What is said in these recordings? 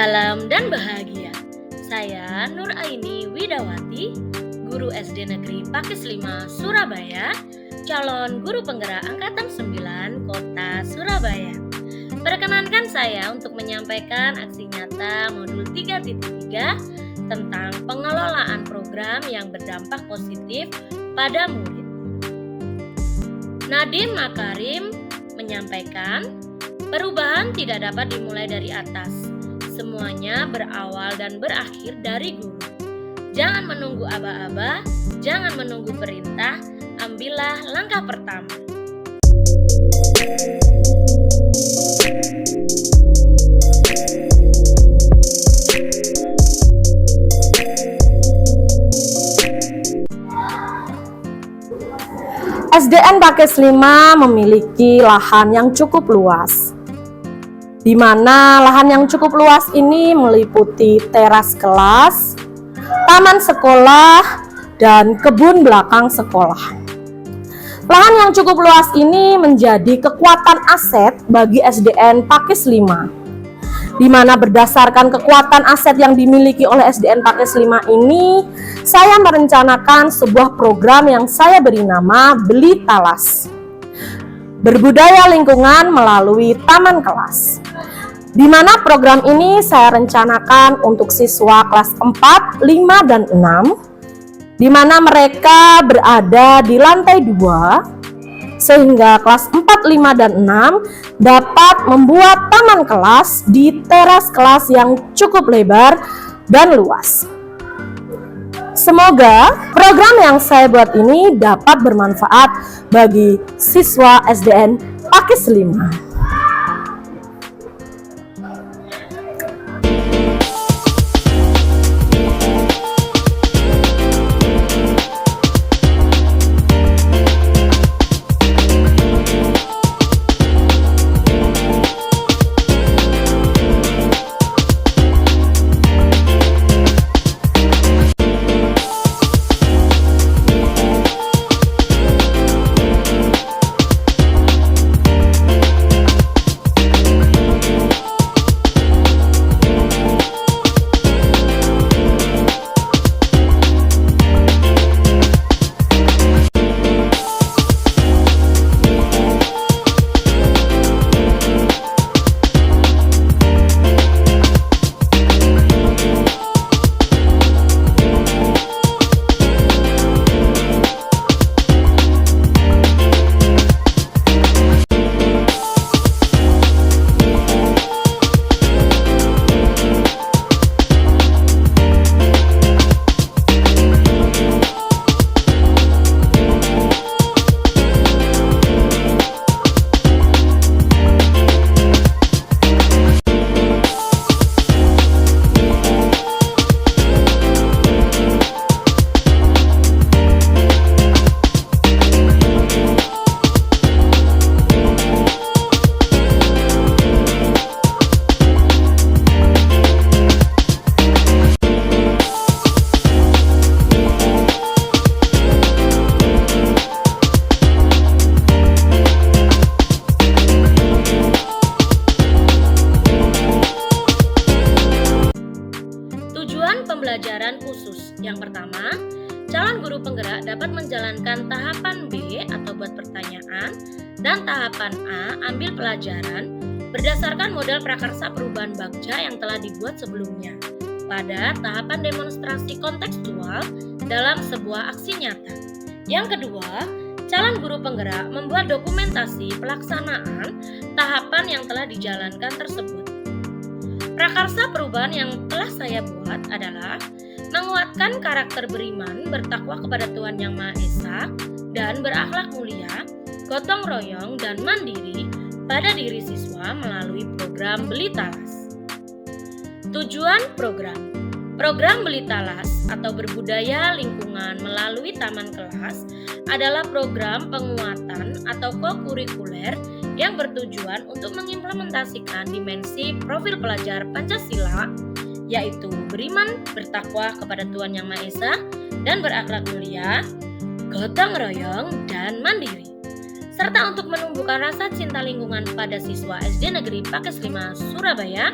Salam dan bahagia. Saya Nur Aini Widawati, guru SD Negeri Pakis 5 Surabaya, calon guru penggerak angkatan 9 Kota Surabaya. Perkenankan saya untuk menyampaikan aksi nyata modul 3.3 tentang pengelolaan program yang berdampak positif pada murid. Nadiem Makarim menyampaikan, perubahan tidak dapat dimulai dari atas. Semuanya berawal dan berakhir dari guru. Jangan menunggu aba-aba, jangan menunggu perintah, ambillah langkah pertama. SDN Pakis 5 memiliki lahan yang cukup luas, di mana lahan yang cukup luas ini meliputi teras kelas, taman sekolah, dan kebun belakang sekolah. Lahan yang cukup luas ini menjadi kekuatan aset bagi SDN Pakis 5, di mana berdasarkan kekuatan aset yang dimiliki oleh SDN Pakis 5 ini, saya merencanakan sebuah program yang saya beri nama Beli Talas, berbudaya lingkungan melalui taman kelas, di mana program ini saya rencanakan untuk siswa kelas 4, 5, dan 6, di mana mereka berada di lantai 2, sehingga kelas 4, 5, dan 6 dapat membuat taman kelas di teras kelas yang cukup lebar dan luas. Semoga program yang saya buat ini dapat bermanfaat bagi siswa SDN Pakis 5. Pembelajaran khusus. Yang pertama, calon guru penggerak dapat menjalankan tahapan B atau buat pertanyaan dan tahapan A ambil pelajaran berdasarkan model prakarsa perubahan bagja yang telah dibuat sebelumnya pada tahapan demonstrasi kontekstual dalam sebuah aksi nyata. Yang kedua, calon guru penggerak membuat dokumentasi pelaksanaan tahapan yang telah dijalankan tersebut. Prakarsa perubahan yang telah saya buat adalah menguatkan karakter beriman, bertakwa kepada Tuhan Yang Maha Esa, dan berakhlak mulia, gotong royong, dan mandiri pada diri siswa melalui program Beli Talas. Tujuan program Beli Talas atau berbudaya lingkungan melalui taman kelas adalah program penguatan atau kokurikuler yang bertujuan untuk mengimplementasikan dimensi profil pelajar Pancasila, yaitu beriman, bertakwa kepada Tuhan Yang Maha Esa, dan berakhlak mulia, gotong royong, dan mandiri. serta untuk menumbuhkan rasa cinta lingkungan pada siswa SD Negeri Pakis 5 Surabaya,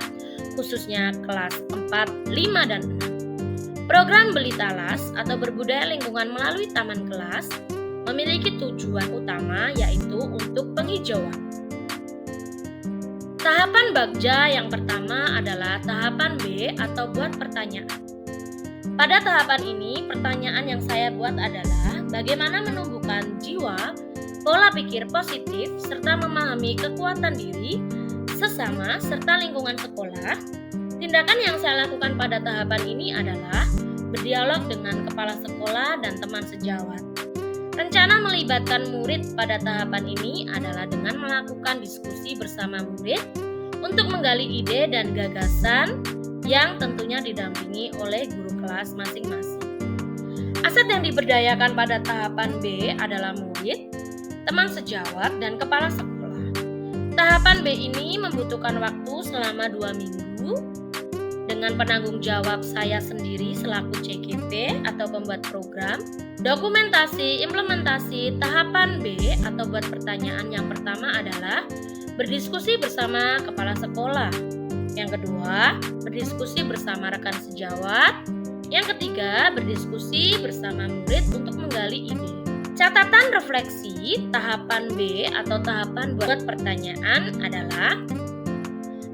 khususnya kelas 4, 5, dan 6. Program Beli Talas atau berbudaya lingkungan melalui taman kelas memiliki tujuan utama yaitu untuk penghijauan. Tahapan Bagja yang pertama adalah tahapan B atau buat pertanyaan. Pada tahapan ini, pertanyaan yang saya buat adalah bagaimana menumbuhkan jiwa, pola pikir positif, serta memahami kekuatan diri, sesama, serta lingkungan sekolah. Tindakan yang saya lakukan pada tahapan ini adalah berdialog dengan kepala sekolah dan teman sejawat. Rencana melibatkan murid pada tahapan ini adalah dengan melakukan diskusi bersama murid untuk menggali ide dan gagasan yang tentunya didampingi oleh guru kelas masing-masing. Aset yang diberdayakan pada tahapan B adalah murid, teman sejawat, dan kepala sekolah. Tahapan B ini membutuhkan waktu selama 2 minggu dengan penanggung jawab saya sendiri selaku CGP atau pembuat program. Dokumentasi implementasi tahapan B atau buat pertanyaan yang pertama adalah berdiskusi bersama kepala sekolah. Yang kedua, berdiskusi bersama rekan sejawat. Yang ketiga, berdiskusi bersama murid untuk menggali ide. Catatan refleksi tahapan B atau tahapan buat pertanyaan adalah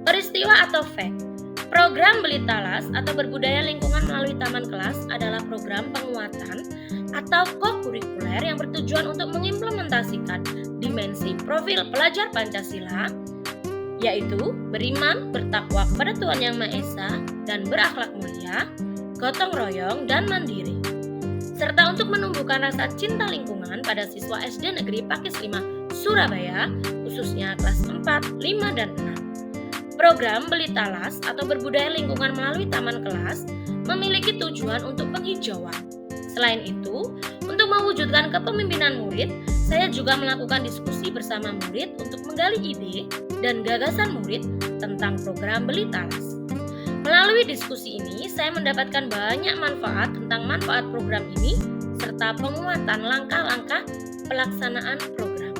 peristiwa atau fact. Program Beli Talas atau berbudaya lingkungan melalui taman kelas adalah program penguatan atau co-kurikuler yang bertujuan untuk mengimplementasikan dimensi profil pelajar Pancasila, yaitu beriman, bertakwa kepada Tuhan Yang Maha Esa, dan berakhlak mulia, gotong royong, dan mandiri, serta untuk menumbuhkan rasa cinta lingkungan pada siswa SD Negeri Pakis 5 Surabaya, khususnya kelas 4, 5, dan 6. Program Beli Talas atau berbudaya lingkungan melalui taman kelas memiliki tujuan untuk penghijauan. Selain itu, untuk mewujudkan kepemimpinan murid, saya juga melakukan diskusi bersama murid untuk menggali ide dan gagasan murid tentang program Beli Talas. Melalui diskusi ini, saya mendapatkan banyak manfaat tentang manfaat program ini serta penguatan langkah-langkah pelaksanaan program.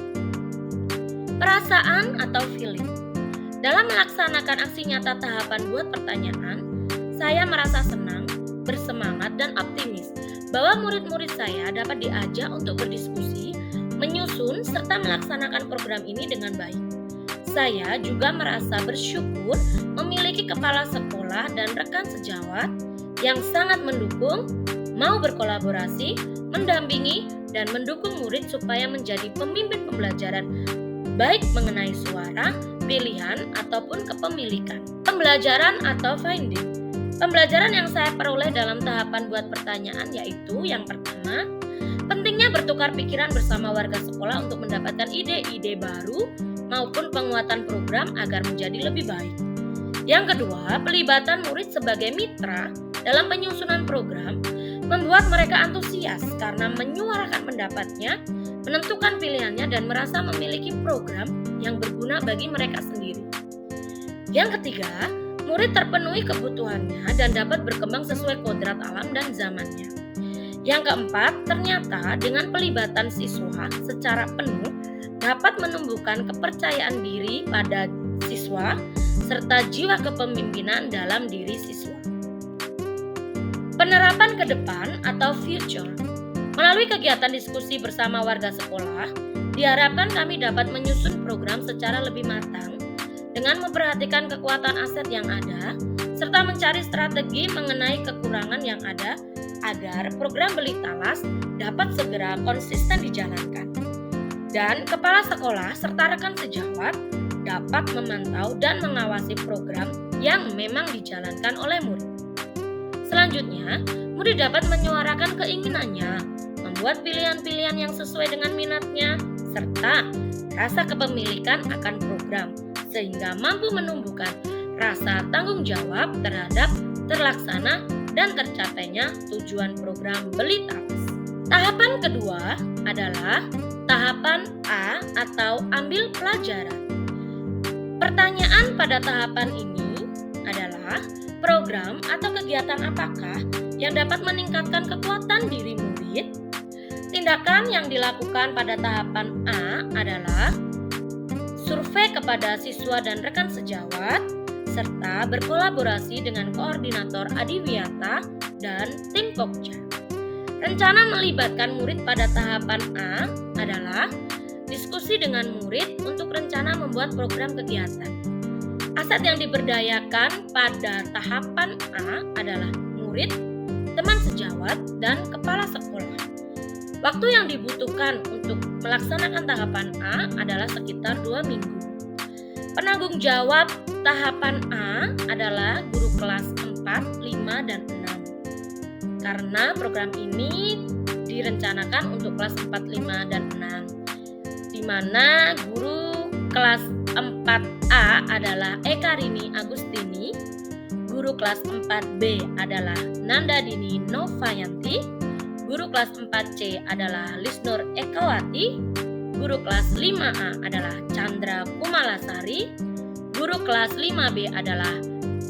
Perasaan atau feeling. Dalam melaksanakan aksi nyata tahapan buat pertanyaan, saya merasa senang, bersemangat, dan optimis bahwa murid-murid saya dapat diajak untuk berdiskusi, menyusun, serta melaksanakan program ini dengan baik. Saya juga merasa bersyukur memiliki kepala sekolah dan rekan sejawat yang sangat mendukung, mau berkolaborasi, mendampingi, dan mendukung murid supaya menjadi pemimpin pembelajaran baik mengenai suara, pilihan, ataupun kepemilikan. Pembelajaran atau finding. Pembelajaran yang saya peroleh dalam tahapan buat pertanyaan yaitu yang pertama, pentingnya bertukar pikiran bersama warga sekolah untuk mendapatkan ide-ide baru maupun penguatan program agar menjadi lebih baik. Yang kedua, pelibatan murid sebagai mitra dalam penyusunan program membuat mereka antusias karena menyuarakan pendapatnya, menentukan pilihannya, dan merasa memiliki program yang berguna bagi mereka sendiri. Yang ketiga, murid terpenuhi kebutuhannya dan dapat berkembang sesuai kodrat alam dan zamannya. Yang keempat, ternyata dengan pelibatan siswa secara penuh dapat menumbuhkan kepercayaan diri pada siswa serta jiwa kepemimpinan dalam diri siswa. Penerapan ke depan atau future. Melalui kegiatan diskusi bersama warga sekolah, diharapkan kami dapat menyusun program secara lebih matang dengan memperhatikan kekuatan aset yang ada, serta mencari strategi mengenai kekurangan yang ada agar program Beli Talas dapat segera konsisten dijalankan. Dan kepala sekolah serta rekan sejawat dapat memantau dan mengawasi program yang memang dijalankan oleh murid. Selanjutnya, murid dapat menyuarakan keinginannya, membuat pilihan-pilihan yang sesuai dengan minatnya, serta rasa kepemilikan akan program, sehingga mampu menumbuhkan rasa tanggung jawab terhadap terlaksana dan tercapainya tujuan program Beli Talas. Tahapan kedua adalah tahapan A atau ambil pelajaran. Pertanyaan pada tahapan ini adalah program atau kegiatan apakah yang dapat meningkatkan kekuatan diri murid? Tindakan yang dilakukan pada tahapan A adalah survei kepada siswa dan rekan sejawat, serta berkolaborasi dengan koordinator Adiwiyata dan tim Pokja. Rencana melibatkan murid pada tahapan A adalah diskusi dengan murid untuk rencana membuat program kegiatan. Aset yang diberdayakan pada tahapan A adalah murid, teman sejawat, dan kepala sekolah. Waktu yang dibutuhkan untuk melaksanakan tahapan A adalah sekitar 2 minggu. Penanggung jawab tahapan A adalah guru kelas 4, 5, dan 6. Karena program ini direncanakan untuk kelas 4, 5, dan 6. Di mana guru kelas 4A adalah Eka Rini Agustini, guru kelas 4B adalah Nanda Dini Novayanti, guru kelas 4C adalah Lisnur Ekawati, guru kelas 5A adalah Chandra Kumalasari, guru kelas 5B adalah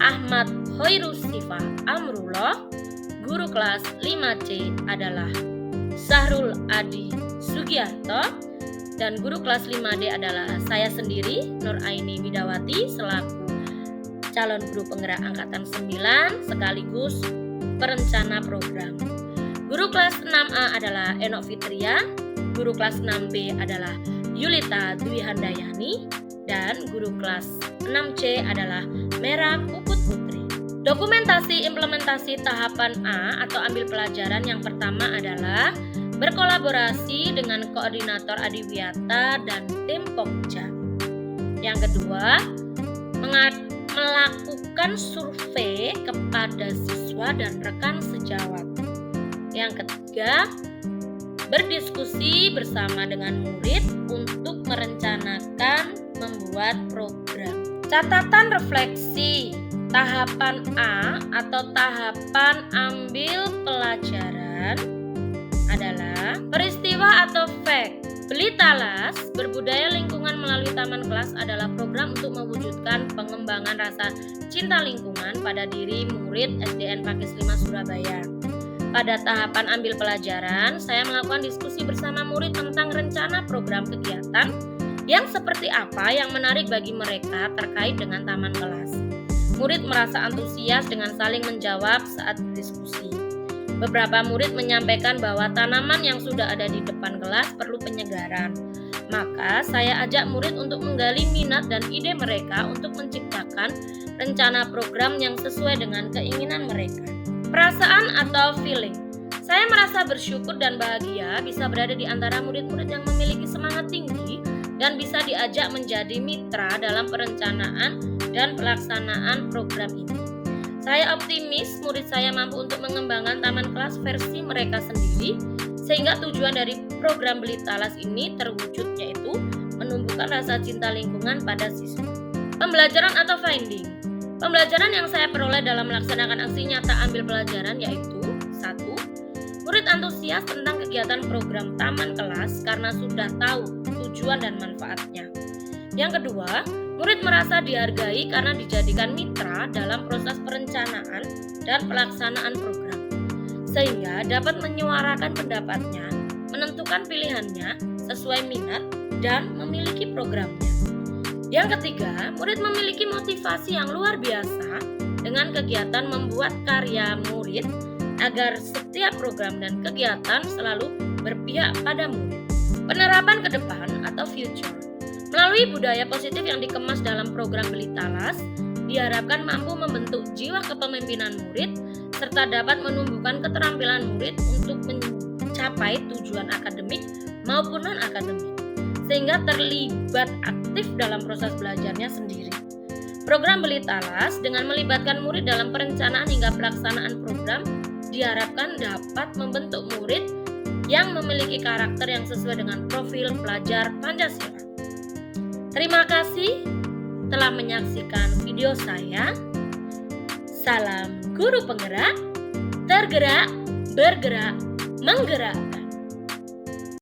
Ahmad Hoirusifa Amrullah, guru kelas 5C adalah Sahrul Adi Sugiarto, dan guru kelas 5D adalah saya sendiri, Nur Aini Widawati, selaku calon guru penggerak angkatan 9 sekaligus perencana program. Guru kelas 6A adalah Enok Fitria, guru kelas 6B adalah Yulita Dwi Handayani, dan guru kelas 6C adalah Mera Puput Putri. Dokumentasi implementasi tahapan A atau ambil pelajaran yang pertama adalah berkolaborasi dengan koordinator Adiwiyata dan tim Pokja. Yang kedua, melakukan survei kepada siswa dan rekan sejawat. Yang ketiga, berdiskusi bersama dengan murid untuk merencanakan membuat program. Catatan refleksi tahapan A atau tahapan ambil pelajaran adalah peristiwa atau fact. Belitalas Berbudaya Lingkungan melalui Taman Kelas adalah program untuk mewujudkan pengembangan rasa cinta lingkungan pada diri murid SDN Pakis 5 Surabaya. Pada tahapan ambil pelajaran, saya melakukan diskusi bersama murid tentang rencana program kegiatan yang seperti apa yang menarik bagi mereka terkait dengan taman kelas. Murid merasa antusias dengan saling menjawab saat berdiskusi. Beberapa murid menyampaikan bahwa tanaman yang sudah ada di depan kelas perlu penyegaran. Maka saya ajak murid untuk menggali minat dan ide mereka untuk menciptakan rencana program yang sesuai dengan keinginan mereka. Perasaan atau feeling. Saya merasa bersyukur dan bahagia bisa berada di antara murid-murid yang memiliki semangat tinggi dan bisa diajak menjadi mitra dalam perencanaan dan pelaksanaan program ini. Saya optimis murid saya mampu untuk mengembangkan taman kelas versi mereka sendiri sehingga tujuan dari program Belitalas ini terwujud, yaitu menumbuhkan rasa cinta lingkungan pada siswa. Pembelajaran atau finding. Pembelajaran yang saya peroleh dalam melaksanakan aksi nyata ambil pelajaran yaitu 1. Murid antusias tentang kegiatan program taman kelas karena sudah tahu tujuan dan manfaatnya. Yang kedua, murid merasa dihargai karena dijadikan mitra dalam proses perencanaan dan pelaksanaan program, sehingga dapat menyuarakan pendapatnya, menentukan pilihannya sesuai minat, dan memiliki programnya. Yang ketiga, murid memiliki motivasi yang luar biasa dengan kegiatan membuat karya murid agar setiap program dan kegiatan selalu berpihak pada murid. Penerapan ke depan atau future. Melalui budaya positif yang dikemas dalam program Belitalas, diharapkan mampu membentuk jiwa kepemimpinan murid serta dapat menumbuhkan keterampilan murid untuk mencapai tujuan akademik maupun non-akademik, sehingga terlibat aktif dalam proses belajarnya sendiri. Program Belitalas dengan melibatkan murid dalam perencanaan hingga pelaksanaan program diharapkan dapat membentuk murid yang memiliki karakter yang sesuai dengan profil pelajar Pancasila. Terima kasih telah menyaksikan video saya. Salam guru penggerak, tergerak, bergerak, menggerak.